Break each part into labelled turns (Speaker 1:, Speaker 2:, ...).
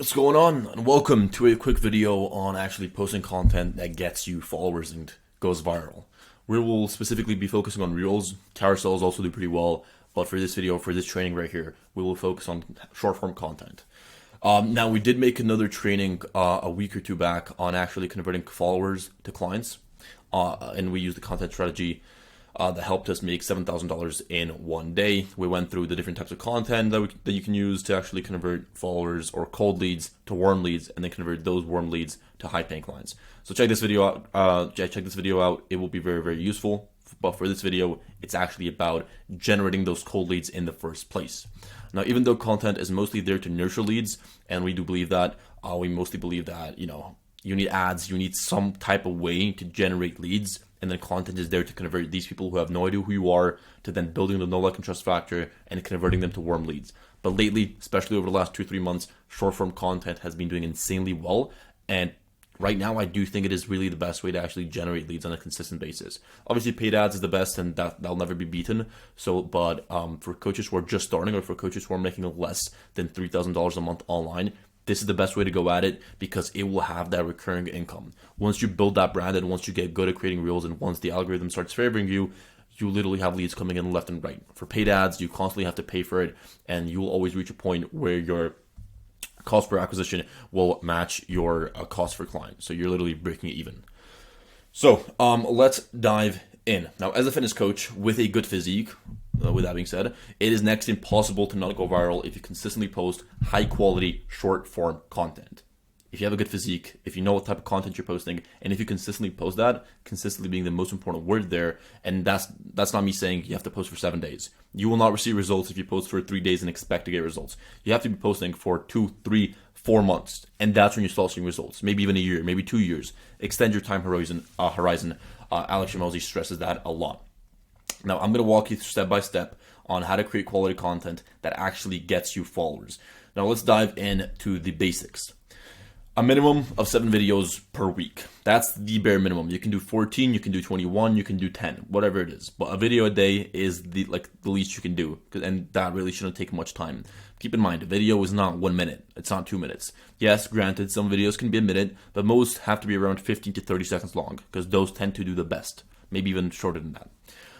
Speaker 1: What's going on? And welcome to a quick video on actually posting content that gets you followers and goes viral. We will specifically be focusing on Reels. Carousels also do pretty well, but for this video, for this training right here, we will focus on short form content. Now, we did make another training a week or two back on actually converting followers to clients, and we used the content strategy that helped us make $7,000 in one day. We went through the different types of content that you can use to actually convert followers or cold leads to warm leads, and then convert those warm leads to high-paying clients. So check this video out. It will be very, very useful. But for this video, it's actually about generating those cold leads in the first place. Now, even though content is mostly there to nurture leads, and we do believe that, we mostly believe that you need ads, you need some type of way to generate leads. And then content is there to convert these people who have no idea who you are to then building the know, like, and trust factor and converting them to warm leads. But lately, especially over the last 2-3 months, short form content has been doing insanely well. And right now, I do think it is really the best way to actually generate leads on a consistent basis. Obviously, paid ads is the best, and that'll never be beaten. But for coaches who are just starting, or for coaches who are making less than $3,000 a month online, this is the best way to go at it, because it will have that recurring income. Once you build that brand, and once you get good at creating reels, and once the algorithm starts favoring you, you literally have leads coming in left and right. For paid ads, you constantly have to pay for it, and you will always reach a point where your cost per acquisition will match your cost per client. So you're literally breaking even. So let's dive in. Now, as a fitness coach with a good physique, with that being said, it is next to impossible to not go viral if you consistently post high quality short form content. If you have a good physique, if you know what type of content you're posting, and if you consistently post that, consistently being the most important word there, and that's not me saying you have to post for 7 days. You will not receive results if you post for 3 days and expect to get results. You have to be posting for 2, 3, 4 months, and that's when you start seeing results. Maybe even a year, maybe 2 years. Extend your time horizon. Alex Hormozi stresses that a lot. Now, I'm going to walk you through step by step on how to create quality content that actually gets you followers. Now, let's dive into the basics. A minimum of 7 videos per week. That's the bare minimum. You can do 14, you can do 21, you can do 10, whatever it is. But a video a day is the least you can do, and that really shouldn't take much time. Keep in mind, a video is not 1 minute. It's not 2 minutes. Yes, granted, some videos can be a minute, but most have to be around 15 to 30 seconds long, because those tend to do the best. Maybe even shorter than that.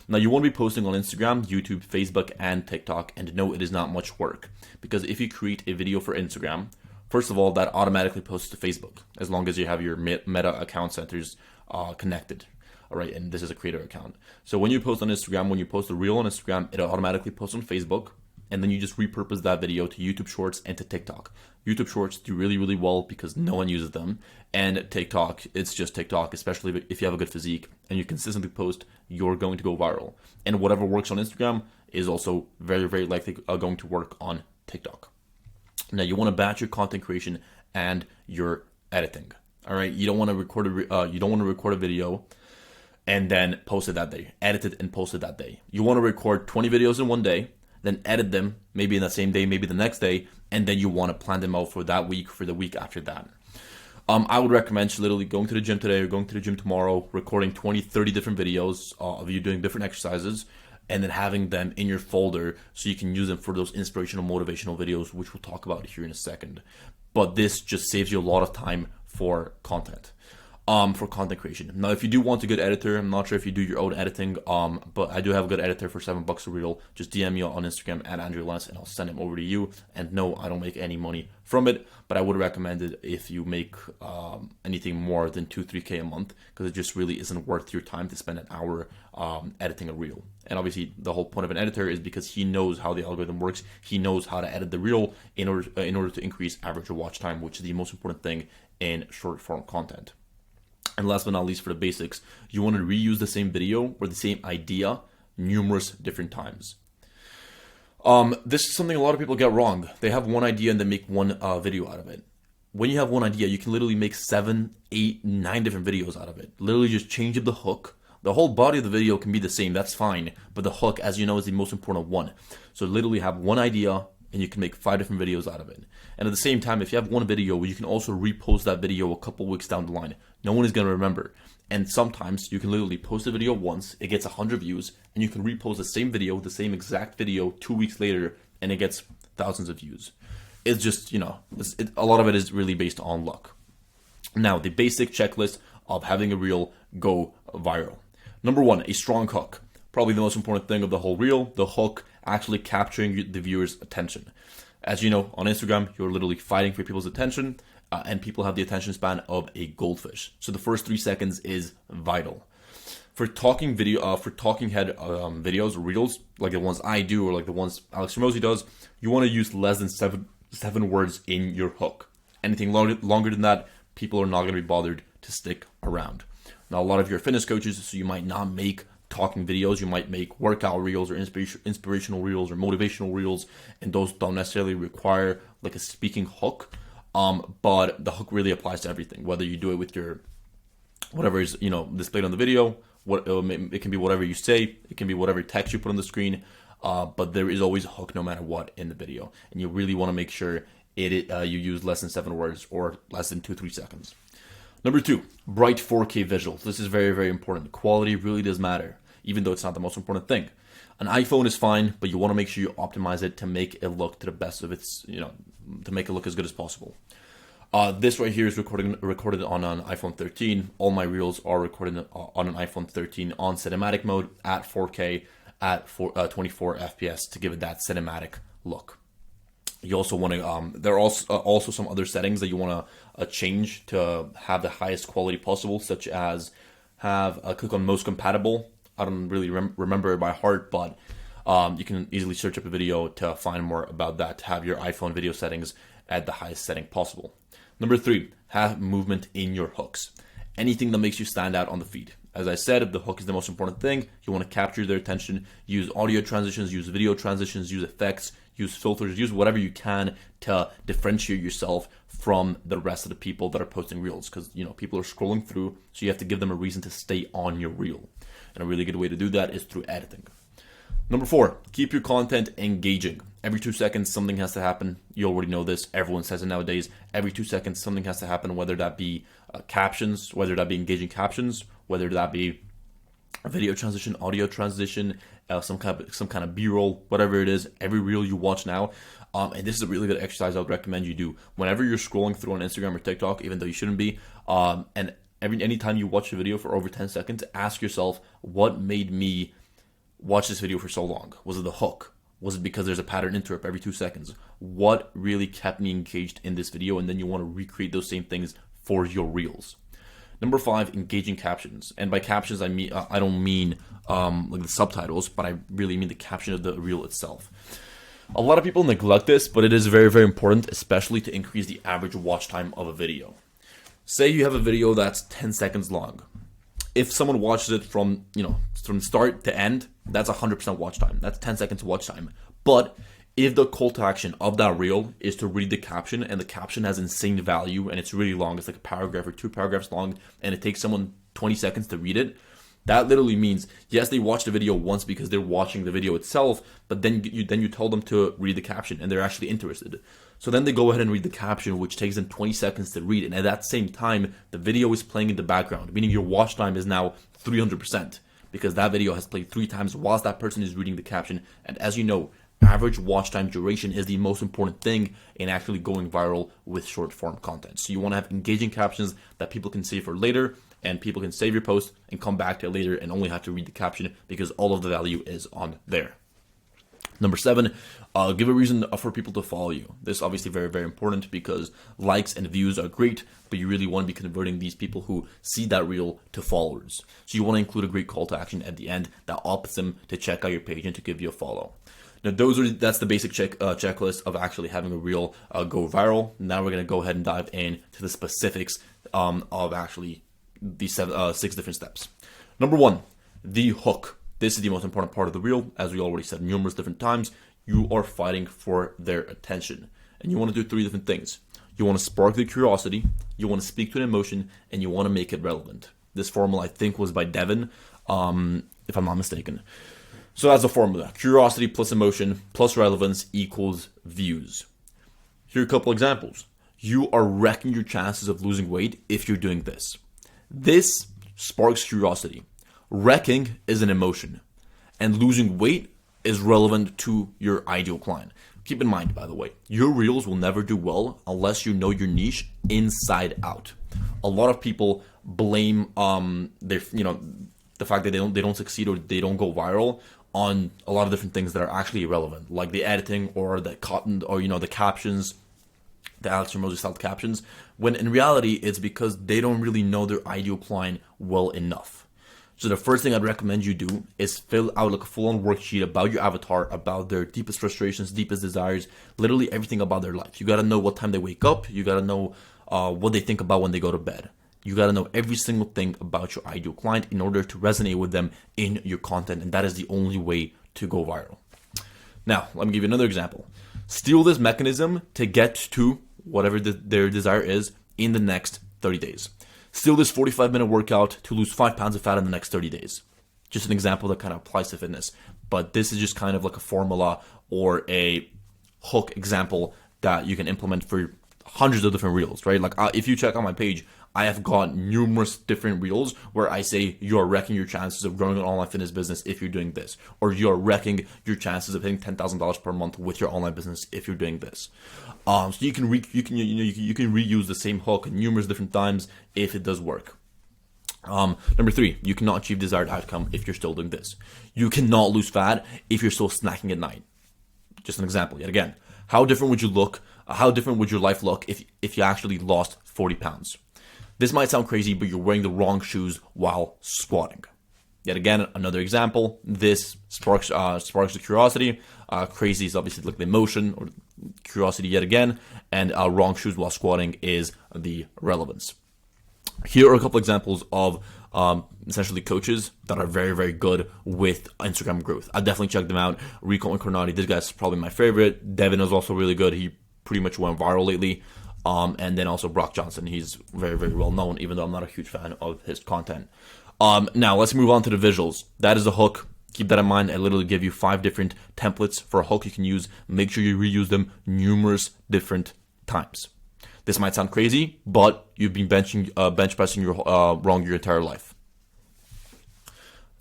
Speaker 1: Now, you want to be posting on Instagram, YouTube, Facebook, and TikTok, and no, it is not much work. Because if you create a video for Instagram, first of all, that automatically posts to Facebook, as long as you have your Meta account centers connected. All right, and this is a creator account. So when you post on Instagram, when you post a reel on Instagram, it automatically posts on Facebook, and then you just repurpose that video to YouTube Shorts and to TikTok. YouTube Shorts do really, really well because no one uses them. And TikTok, it's just TikTok, especially if you have a good physique and you consistently post, you're going to go viral. And whatever works on Instagram is also very, very likely going to work on TikTok. Now, you want to batch your content creation and your editing. All right, you don't want to record a video and then post it that day. Edit it and post it that day. You want to record 20 videos in one day, then edit them maybe in the same day, maybe the next day, and then you want to plan them out for that week, for the week after that. I would recommend literally going to the gym today or going to the gym tomorrow, recording 20, 30 different videos of you doing different exercises, and then having them in your folder so you can use them for those inspirational, motivational videos, which we'll talk about here in a second. But this just saves you a lot of time for content. For content creation. Now, if you do want a good editor, I'm not sure if you do your own editing, but I do have a good editor for $7 a reel. Just DM me on Instagram at Andrew Lens, and I'll send him over to you. And no, I don't make any money from it, but I would recommend it if you make anything more than 2-3K a month, because it just really isn't worth your time to spend an hour editing a reel. And obviously, the whole point of an editor is because he knows how the algorithm works. He knows how to edit the reel in order to increase average watch time, which is the most important thing in short form content. And last but not least, for the basics, you want to reuse the same video or the same idea numerous different times. This is something a lot of people get wrong. They have one idea and they make one video out of it. When you have one idea, you can literally make 7, 8, 9 different videos out of it. Literally just change up the hook. The whole body of the video can be the same, that's fine. But the hook, as you know, is the most important one. So literally have one idea and you can make 5 different videos out of it. And at the same time, if you have one video, you can also repost that video a couple weeks down the line. No one is going to remember. And sometimes you can literally post a video once, it gets 100 views, and you can repost the same video, the same exact video 2 weeks later, and it gets thousands of views. it's just, a lot of it is really based on luck. Now, the basic checklist of having a reel go viral. Number one, a strong hook. Probably the most important thing of the whole reel, the hook actually capturing the viewer's attention. As you know, on Instagram, you're literally fighting for people's attention, and people have the attention span of a goldfish. So the first 3 seconds is vital. For talking head videos or reels, like the ones I do or like the ones Alex Hormozi does, you want to use less than seven words in your hook. Anything longer than that, people are not going to be bothered to stick around. Now, a lot of you are fitness coaches, so you might not make talking videos. You might make workout reels or inspirational reels or motivational reels, and those don't necessarily require like a speaking hook. But the hook really applies to everything, whether you do it with your whatever is displayed on the video. It can be whatever you say, it can be whatever text you put on the screen, but there is always a hook no matter what in the video, and you really want to make sure you use less than 7 words or less than 2-3 seconds. Number 2, bright 4K visuals. This is very, very important. Quality really does matter, even though it's not the most important thing. An iPhone is fine, but you want to make sure you optimize it to make it look to the best of its, to make it look as good as possible. This right here is recorded on an iPhone 13. All my reels are recorded on an iPhone 13 on cinematic mode at 4K at 24 FPS to give it that cinematic look. You also want to, there are also some other settings that you want to change to have the highest quality possible, such as click on most compatible. I don't really remember it by heart, but you can easily search up a video to find more about that, to have your iPhone video settings at the highest setting possible. Number 3, have movement in your hooks. Anything that makes you stand out on the feed. As I said, if the hook is the most important thing, you want to capture their attention, use audio transitions, use video transitions, use effects, use filters, use whatever you can to differentiate yourself from the rest of the people that are posting reels, because people are scrolling through, so you have to give them a reason to stay on your reel. And a really good way to do that is through editing. Number 4, keep your content engaging. Every 2 seconds, something has to happen. You already know this. Everyone says it nowadays. Every 2 seconds, something has to happen, whether that be captions, whether that be engaging captions, whether that be a video transition, audio transition, some kind of B-roll, whatever it is. Every reel you watch now, and this is a really good exercise I would recommend you do. Whenever you're scrolling through on Instagram or TikTok, even though you shouldn't be, and anytime you watch a video for over 10 seconds, ask yourself, what made me watch this video for so long? Was it the hook? Was it because there's a pattern interrupt every 2 seconds? What really kept me engaged in this video? And then you want to recreate those same things for your reels. Number 5, engaging captions. And by captions, I don't mean like the subtitles, but I really mean the caption of the reel itself. A lot of people neglect this, but it is very, very important, especially to increase the average watch time of a video. Say you have a video that's 10 seconds long. If someone watches it from start to end, that's 100% watch time. That's 10 seconds watch time. But if the call to action of that reel is to read the caption, and the caption has insane value and it's really long, it's like a paragraph or 2 paragraphs long, and it takes someone 20 seconds to read it, that literally means, yes, they watched the video once because they're watching the video itself, but then you tell them to read the caption and they're actually interested. So then they go ahead and read the caption, which takes them 20 seconds to read. And at that same time, the video is playing in the background, meaning your watch time is now 300% because that video has played 3 times whilst that person is reading the caption. And as you know, average watch time duration is the most important thing in actually going viral with short form content. So you want to have engaging captions that people can save for later, and people can save your post and come back to it later and only have to read the caption because all of the value is on there. Number 7, give a reason for people to follow you. This is obviously very, very important because likes and views are great, but you really want to be converting these people who see that reel to followers. So you want to include a great call to action at the end that opts them to check out your page and to give you a follow. Now, that's the basic checklist of actually having a reel go viral. Now we're going to go ahead and dive into the specifics of actually these 6 different steps. Number 1, the hook. This is the most important part of the reel. As we already said numerous different times, you are fighting for their attention. And you want to do 3 different things. You want to spark their curiosity, you want to speak to an emotion, and you want to make it relevant. This formula, I think, was by Devin, if I'm not mistaken. So that's the formula. Curiosity plus emotion plus relevance equals views. Here are a couple examples. You are wrecking your chances of losing weight if you're doing this. This sparks curiosity. Wrecking is an emotion, and losing weight is relevant to your ideal client. keep in mind, by the way, your reels will never do well unless you know your niche inside out. A lot of people blame the fact that they don't succeed or they don't go viral on a lot of different things that are actually irrelevant, like the editing or the content or the captions, the Alex Hormozi style captions, when in reality it's because they don't really know their ideal client well enough. So the first thing I'd recommend you do is fill out like a full-on worksheet about your avatar, about their deepest frustrations, deepest desires, literally everything about their life. You got to know what time they wake up. You got to know what they think about when they go to bed. You got to know every single thing about your ideal client in order to resonate with them in your content. And that is the only way to go viral. Now, let me give you another example. Steal this mechanism to get to whatever their desire is in the next 30 days. Steal this 45-minute workout to lose 5 pounds of fat in the next 30 days. Just an example that kind of applies to fitness. But this is just kind of like a formula or a hook example that you can implement for hundreds of different reels, right? Like if you check out my page, I have got numerous different reels where I say you're wrecking your chances of growing an online fitness business if you're doing this, or you're wrecking your chances of hitting $10,000 per month with your online business if you're doing this. So you can reuse the same hook numerous different times if it does work. Number 3, you cannot achieve desired outcome if you're still doing this. You cannot lose fat if you're still snacking at night. Just an example yet again. How different would you look? How different would your life look if you actually lost 40 pounds? This might sound crazy, but you're wearing the wrong shoes while squatting. Yet again, another example. This sparks the curiosity. Crazy is obviously like the emotion or curiosity yet again. And wrong shoes while squatting is the relevance. Here are a couple examples of essentially coaches that are very, very good with Instagram growth. I definitely check them out. Rico Incarnati, this guy's probably my favorite. Devin is also really good. He pretty much went viral lately. And then also Brock Johnson. He's very, very well known, even though I'm not a huge fan of his content. Now let's move on to the visuals. That is a hook. Keep that in mind. I literally give you 5 different templates for a hook you can use. Make sure you reuse them numerous different times. This might sound crazy, but you've been bench pressing wrong your entire life.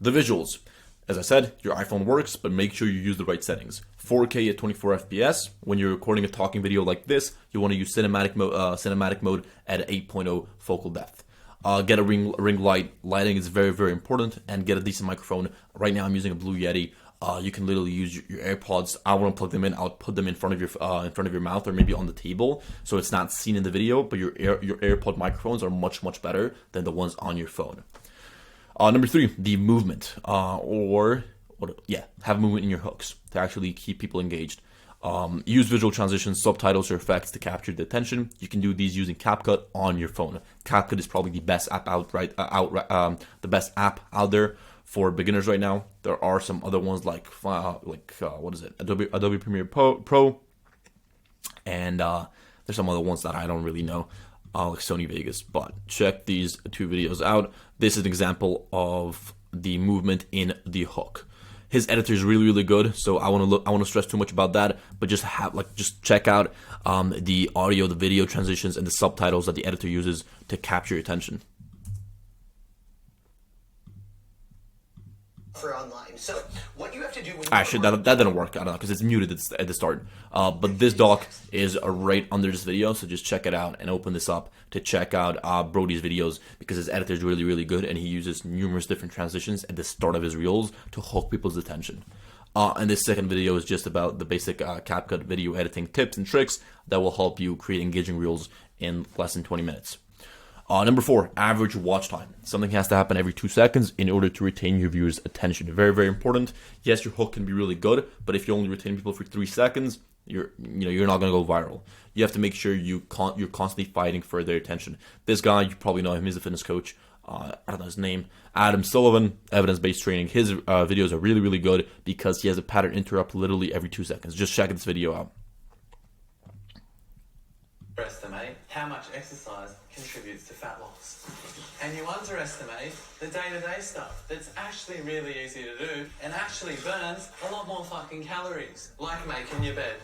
Speaker 1: The visuals. As I said, your iPhone works, but make sure you use the right settings. 4K at 24 FPS. When you're recording a talking video like this, you want to use cinematic mode at 8.0 focal depth. Get a ring light. Lighting is very, very important, and get a decent microphone. Right now, I'm using a Blue Yeti. You can literally use your AirPods. I want to plug them in. I'll put them in front of your mouth or maybe on the table, so it's not seen in the video. But your AirPod microphones are much, much better than the ones on your phone. Number 3, the movement, have movement in your hooks to actually keep people engaged. Use visual transitions, subtitles, or effects to capture the attention. You can do these using CapCut on your phone. CapCut is probably the best app the best app out there for beginners right now. There are some other ones like Adobe Premiere Pro, and there's some other ones that I don't really know. Like Sony Vegas, but check these 2 videos out. This is an example of the movement in the hook. His editor is really, really good, so I want to stress too much about that, but just check out the audio, the video transitions, and the subtitles that the editor uses to capture your attention.
Speaker 2: For online. So what you have to do when
Speaker 1: actually that didn't work. I don't know because it's muted at the start. But this doc is right under this video, so just check it out and open this up to check out Brody's videos because his editor is really, really good and he uses numerous different transitions at the start of his reels to hook people's attention. And this second video is just about the basic CapCut video editing tips and tricks that will help you create engaging reels in less than 20 minutes. Number 4, average watch time. Something has to happen every 2 seconds in order to retain your viewers' attention. Very, very important. Yes, your hook can be really good, but if you only retain people for 3 seconds, you're not going to go viral. You have to make sure you're constantly fighting for their attention. This guy, you probably know him. He's a fitness coach. I don't know his name. Adam Sullivan, evidence-based training. His videos are really, really good because he has a pattern interrupt literally every 2 seconds. Just check this video out.
Speaker 3: Underestimate how much exercise contributes to fat loss. And you underestimate the day-to-day stuff that's actually really easy to do and actually burns a lot more fucking calories, like making your bed.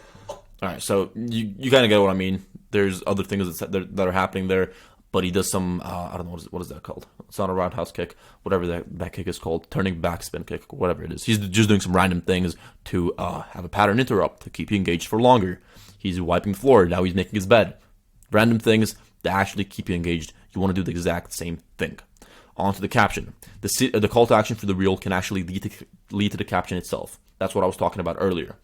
Speaker 1: Alright, so you kind of get what I mean. There's other things that are happening there, but he does some, I don't know, what is that called? It's not a roundhouse kick, whatever that kick is called, turning backspin kick, whatever it is. He's just doing some random things to have a pattern interrupt, to keep you engaged for longer. He's wiping the floor, now he's making his bed. Random things that actually keep you engaged. You want to do the exact same thing. On to the caption. The call to action for the reel can actually lead to the caption itself. That's what I was talking about earlier.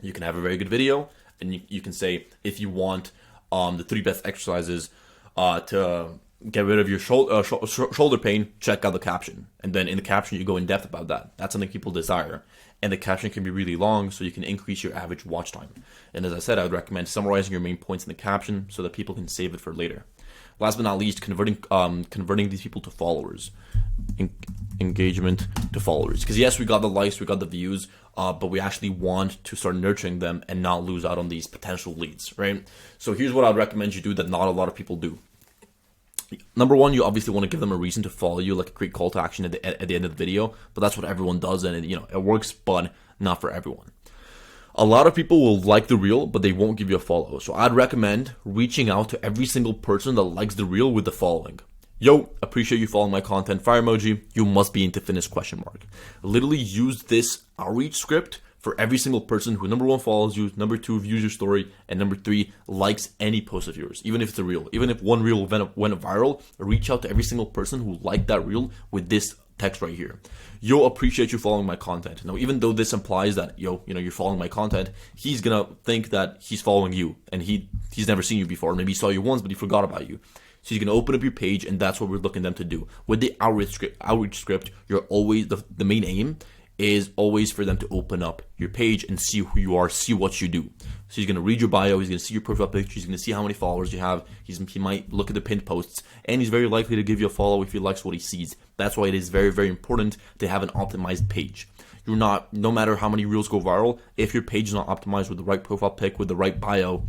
Speaker 1: You can have a very good video, and you can say, if you want the 3 best exercises to get rid of your shoulder pain, check out the caption. And then in the caption, you go in depth about that. That's something people desire. And the caption can be really long, so you can increase your average watch time. And as I said, I would recommend summarizing your main points in the caption so that people can save it for later. Last but not least, converting these people to followers. Engagement to followers. Because yes, we got the likes, we got the views, but we actually want to start nurturing them and not lose out on these potential leads, right? So here's what I'd recommend you do that not a lot of people do. Number one, you obviously want to give them a reason to follow you, like a great call to action at the end of the video, but that's what everyone does, and it works, but not for everyone. A lot of people will like the reel, but they won't give you a follow. So I'd recommend reaching out to every single person that likes the reel with the following. Yo, appreciate you following my content, fire emoji, you must be into fitness, ? Literally use this outreach script for every single person who, number 1, follows you, number 2, views your story, and number 3, likes any post of yours, even if it's a reel. Even if one reel went viral, reach out to every single person who liked that reel with this text right here. Yo, appreciate you following my content. Now, even though this implies that, you're following my content, he's gonna think that he's following you, and he's never seen you before. Maybe he saw you once, but he forgot about you. So he's going to open up your page, and that's what we're looking them to do. With the outreach script, you're always, the main aim is always for them to open up your page and see who you are, see what you do. So he's going to read your bio, he's going to see your profile picture, he's going to see how many followers you have, he might look at the pinned posts, and he's very likely to give you a follow if he likes what he sees. That's why it is very, very important to have an optimized page. No matter how many reels go viral, if your page is not optimized with the right profile pic, with the right bio,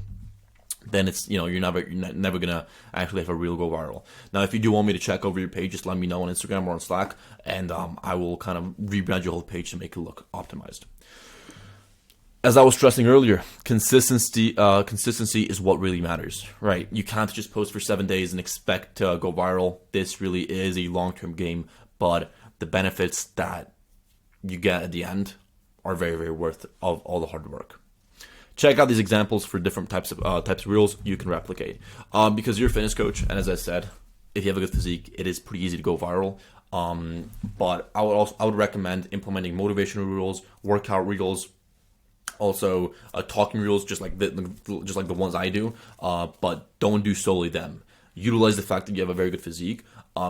Speaker 1: then it's, you're never gonna actually have a reel go viral. Now, if you do want me to check over your page, just let me know on Instagram or on Slack, and I will kind of rebrand your whole page to make it look optimized. As I was stressing earlier, consistency is what really matters, right? You can't just post for 7 days and expect to go viral. This really is a long-term game, but the benefits that you get at the end are very, very worth of all the hard work. Check out these examples for different types of reels you can replicate. Because you're a fitness coach, and as I said, if you have a good physique, it is pretty easy to go viral. But I would recommend implementing motivational reels, workout reels, also talking reels, just like the ones I do. But don't do solely them. Utilize the fact that you have a very good physique,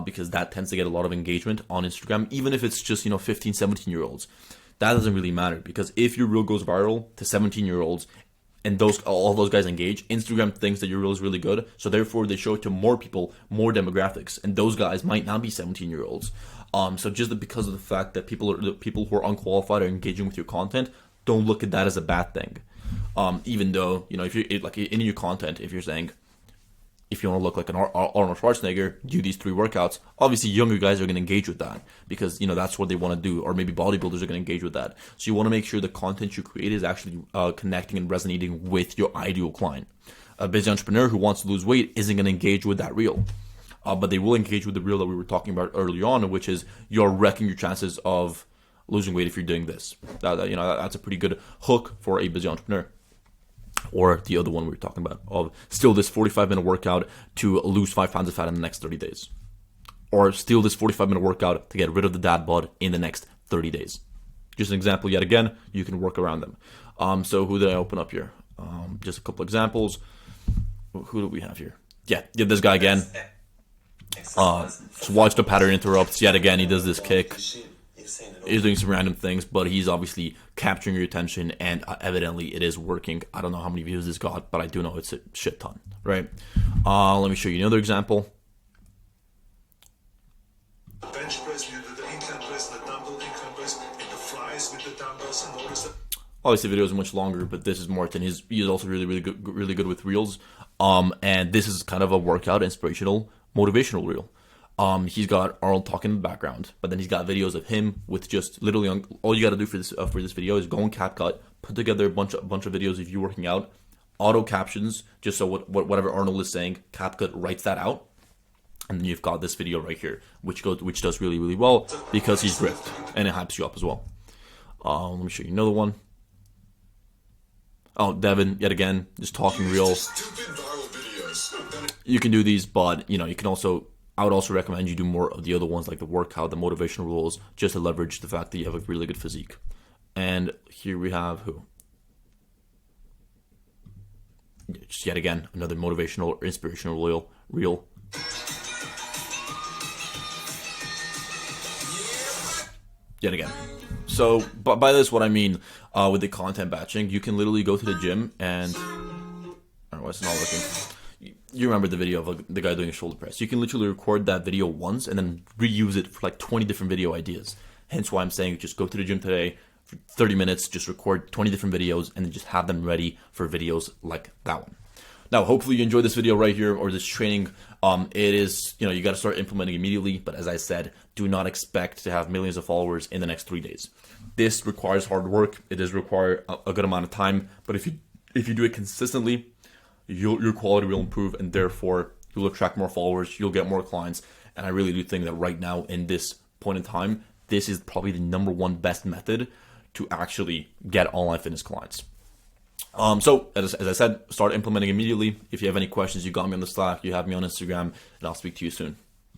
Speaker 1: because that tends to get a lot of engagement on Instagram, even if it's just 15, 17-year-olds. That doesn't really matter, because if your reel goes viral to 17-year-olds and all those guys engage, Instagram thinks that your reel is really good, so therefore they show it to more people, more demographics, and those guys might not be 17-year-olds. So just because of the fact that people who are unqualified are engaging with your content, don't look at that as a bad thing. Even though, if you're like in your content, if you're saying, if you want to look like an Arnold Schwarzenegger, do these 3 workouts, obviously younger guys are going to engage with that, because that's what they want to do, or maybe bodybuilders are going to engage with that. So you want to make sure the content you create is actually connecting and resonating with your ideal client. A busy entrepreneur who wants to lose weight isn't going to engage with that reel, but they will engage with the reel that we were talking about earlier on, which is you're wrecking your chances of losing weight if you're doing this. That's a pretty good hook for a busy entrepreneur. Or the other one we were talking about, of still this 45-minute workout to lose 5 pounds of fat in the next 30 days. Or still this 45-minute workout to get rid of the dad bod in the next 30 days. Just an example yet again, you can work around them. So who did I open up here? Just a couple examples. Who do we have here? Yeah, this guy again. So watch the pattern interrupts. Yet again, he does this kick. He's doing some random things, but he's obviously capturing your attention, and evidently it is working. I don't know how many views this got, but I do know it's a shit ton, right? Let me show you another example.
Speaker 4: Bench press, you do the incline press, the dumbbell incline press, and the flies with the dumbbells, and notice that.
Speaker 1: Obviously, the video is much longer, but this is Martin. He's also really good with reels. And this is kind of a workout, inspirational, motivational reel. He's got Arnold talking in the background, but then he's got videos of him with just literally all you got to do for this video is go on CapCut, put together a bunch of videos of you working out, auto captions, just so whatever Arnold is saying, CapCut writes that out. And then you've got this video right here, which does really, really well because he's ripped, and it hypes you up as well. Let me show you another one. Oh, Devin, yet again, just talking real. You can do these, but you can also, I would also recommend you do more of the other ones, like the workout, the motivational rules, just to leverage the fact that you have a really good physique. And here we have who? Just yet again, another motivational or inspirational reel. Yet again. So, but by this, what I mean with the content batching, you can literally go to the gym and, I don't know why it's not working. You remember the video of the guy doing a shoulder press. You can literally record that video once and then reuse it for like 20 different video ideas. Hence why I'm saying just go to the gym today for 30 minutes, just record 20 different videos and then just have them ready for videos like that one. Now, hopefully you enjoyed this video right here, or this training. It is, you got to start implementing immediately. But as I said, do not expect to have millions of followers in the next 3 days. This requires hard work. It does require a good amount of time. But if you do it consistently, your quality will improve, and therefore you'll attract more followers. You'll get more clients. And I really do think that right now, in this point in time, this is probably the #1 best method to actually get online fitness clients. So, as I said, start implementing immediately. If you have any questions, you got me on the Slack, you have me on Instagram, and I'll speak to you soon.